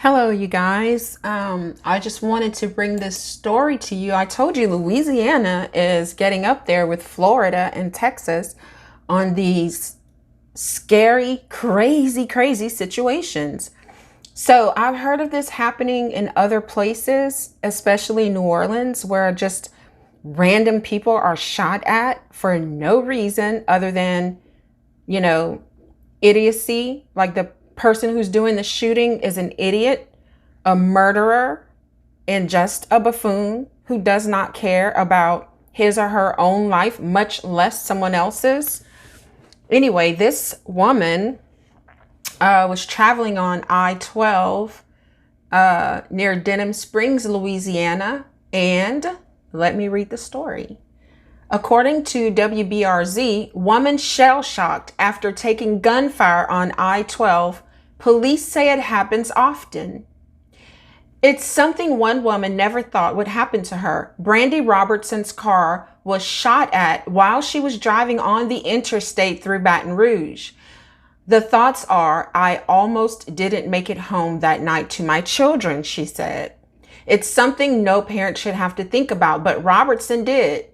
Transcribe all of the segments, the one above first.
Hello, you guys. I just wanted to bring this story to you. I told you Louisiana is getting up there with Florida and Texas on these scary, crazy situations. So I've heard of this happening in other places, especially New Orleans, where just random people are shot at for no reason other than, you know, idiocy. Like the person who's doing the shooting is an idiot, a murderer, and just a buffoon who does not care about his or her own life, much less someone else's. Anyway, this woman was traveling on I-12 near Denham Springs, Louisiana, and let me read the story. According to WBRZ, woman shell-shocked after taking gunfire on I-12. Police say it happens often. It's something one woman never thought would happen to her. Brandy Robertson's car was shot at while she was driving on the interstate through Baton Rouge. The thoughts are, I almost didn't make it home that night to my children, she said. It's something no parent should have to think about, but Robertson did.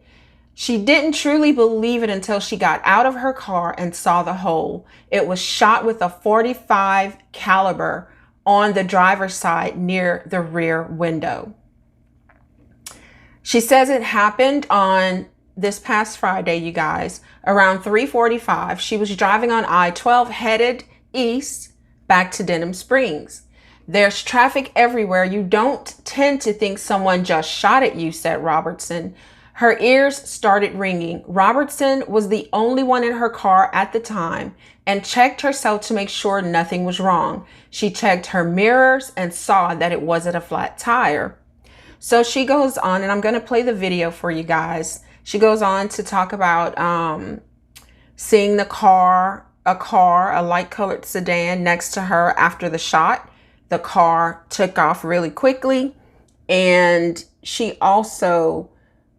She didn't truly believe it until she got out of her car and saw the hole. It was shot with a .45 caliber on the driver's side near the rear window. She says it happened on this past Friday, you guys, around 3:45. She was driving on I-12 headed east back to Denham Springs. There's traffic everywhere. You don't tend to think someone just shot at you, said Robertson. Her ears started ringing. Robertson was the only one in her car at the time and checked herself to make sure nothing was wrong. She checked her mirrors and saw that it wasn't a flat tire. So she goes on, and I'm going to play the video for you guys. She goes on to talk about seeing a light colored sedan next to her after the shot. The car took off really quickly. And she also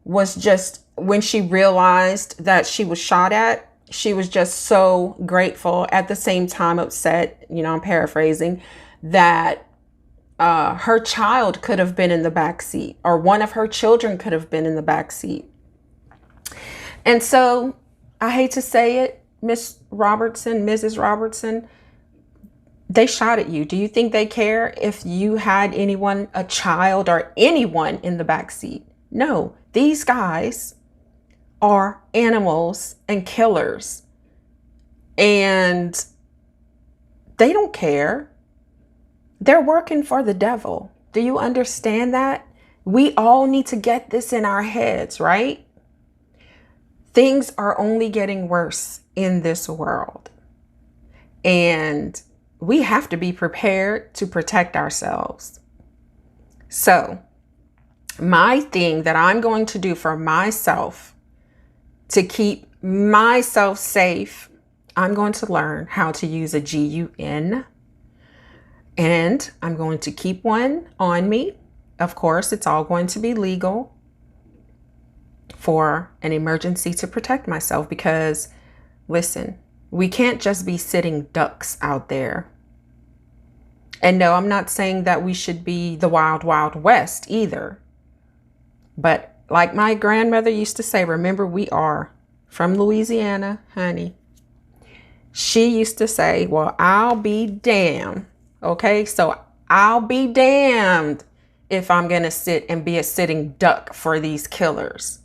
was just, when she realized that she was shot at, she was just so grateful, at the same time upset, I'm paraphrasing, that her child could have been in the back seat, or one of her children could have been in the back seat. And so I hate to say it, Mrs. Robertson, they shot at you. Do you think they care if you had anyone, a child or anyone in the back seat? No, these guys are animals and killers, and they don't care. They're working for the devil. Do you understand that? We all need to get this in our heads, right? Things are only getting worse in this world, and we have to be prepared to protect ourselves. So my thing that I'm going to do for myself to keep myself safe, I'm going to learn how to use a GUN, and I'm going to keep one on me. Of course, it's all going to be legal for an emergency to protect myself, because listen, we can't just be sitting ducks out there. And no, I'm not saying that we should be the wild, wild west either. But like my grandmother used to say, remember, we are from Louisiana, honey. She used to say, well, I'll be damned. Okay, so I'll be damned if I'm going to sit and be a sitting duck for these killers.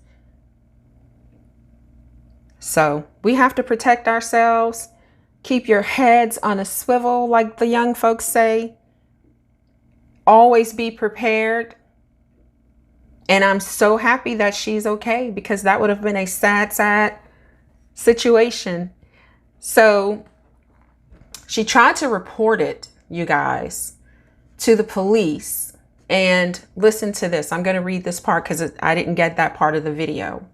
So we have to protect ourselves. Keep your heads on a swivel, like the young folks say. Always be prepared. And I'm so happy that she's okay, because that would have been a sad situation. So she tried to report it, you guys, to the police. And listen to this. I'm going to read this part because I didn't get that part of the video.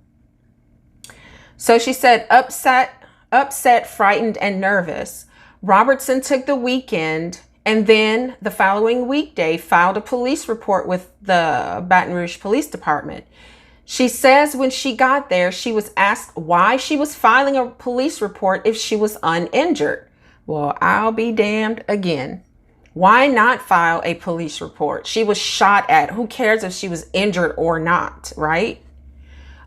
So she said, upset, frightened, and nervous. Robertson took the weekend and then the following weekday filed a police report with the Baton Rouge Police Department. She says when she got there, she was asked why she was filing a police report if she was uninjured. Well, I'll be damned again. Why not file a police report? She was shot at. Who cares if she was injured or not, right?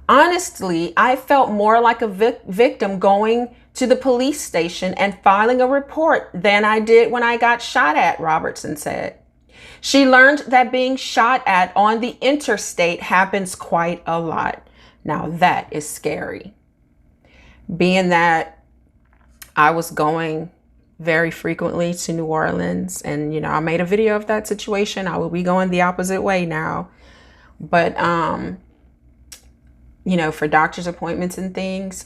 Honestly, I felt more like a victim going to the police station and filing a report than I did when I got shot at, Robertson said. She learned that being shot at on the interstate happens quite a lot. Now that is scary. Being that I was going very frequently to New Orleans, and I made a video of that situation. I will be going the opposite way now. But for doctor's appointments and things,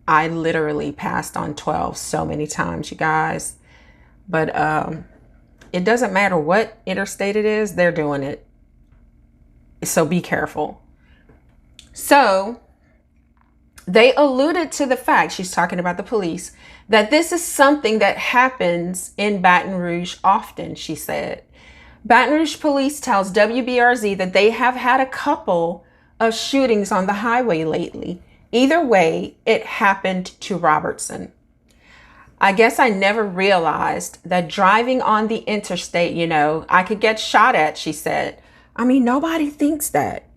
I literally passed on 12 so many times, you guys. But it doesn't matter what interstate it is, they're doing it. So be careful. So they alluded to the fact, she's talking about the police, that this is something that happens in Baton Rouge often, she said. Baton Rouge police tells WBRZ that they have had a couple of shootings on the highway lately. Either way, it happened to Robertson. I guess I never realized that driving on the interstate, I could get shot at, she said. I mean, nobody thinks that.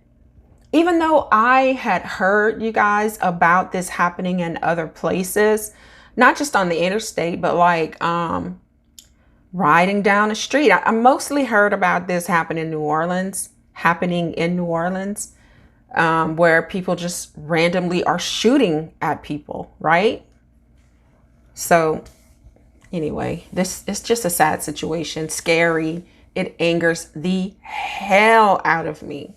Even though I had heard, you guys, about this happening in other places, not just on the interstate, but like riding down the street. I mostly heard about this happening in New Orleans, where people just randomly are shooting at people, right? So anyway, this is just a sad situation, scary. It angers the hell out of me.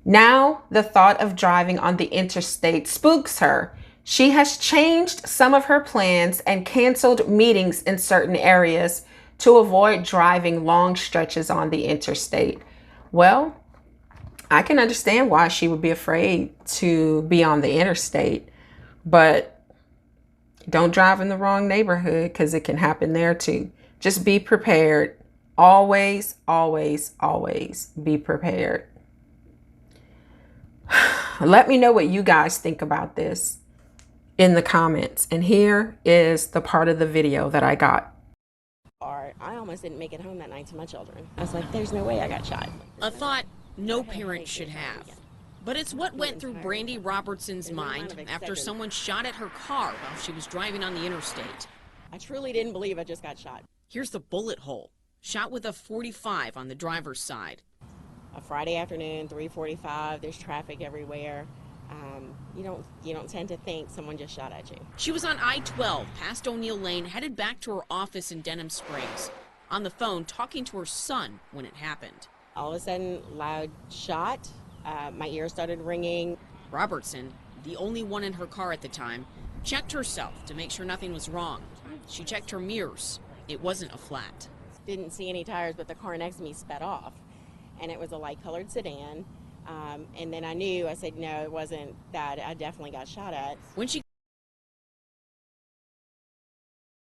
Now, the thought of driving on the interstate spooks her. She has changed some of her plans and canceled meetings in certain areas to avoid driving long stretches on the interstate. Well, I can understand why she would be afraid to be on the interstate, but don't drive in the wrong neighborhood because it can happen there too. Just be prepared. Always, always, always be prepared. Let me know what you guys think about this in the comments. And here is the part of the video that I got. I almost didn't make it home that night to my children. I was like, there's no way I got shot. A thought no parent should have. But it's what went through Brandy Robertson's mind after someone shot at her car while she was driving on the interstate. I truly didn't believe I just got shot. Here's the bullet hole, shot with a .45 on the driver's side. A Friday afternoon, 3:45, there's traffic everywhere. You don't tend to think someone just shot at you. She was on I-12 past O'Neill Lane, headed back to her office in Denham Springs. On the phone, talking to her son when it happened. All of a sudden, loud shot. My ears started ringing. Robertson, the only one in her car at the time, checked herself to make sure nothing was wrong. She checked her mirrors. It wasn't a flat. Didn't see any tires, but the car next to me sped off. And it was a light-colored sedan. And then I said, no, it wasn't that. I definitely got shot at. When she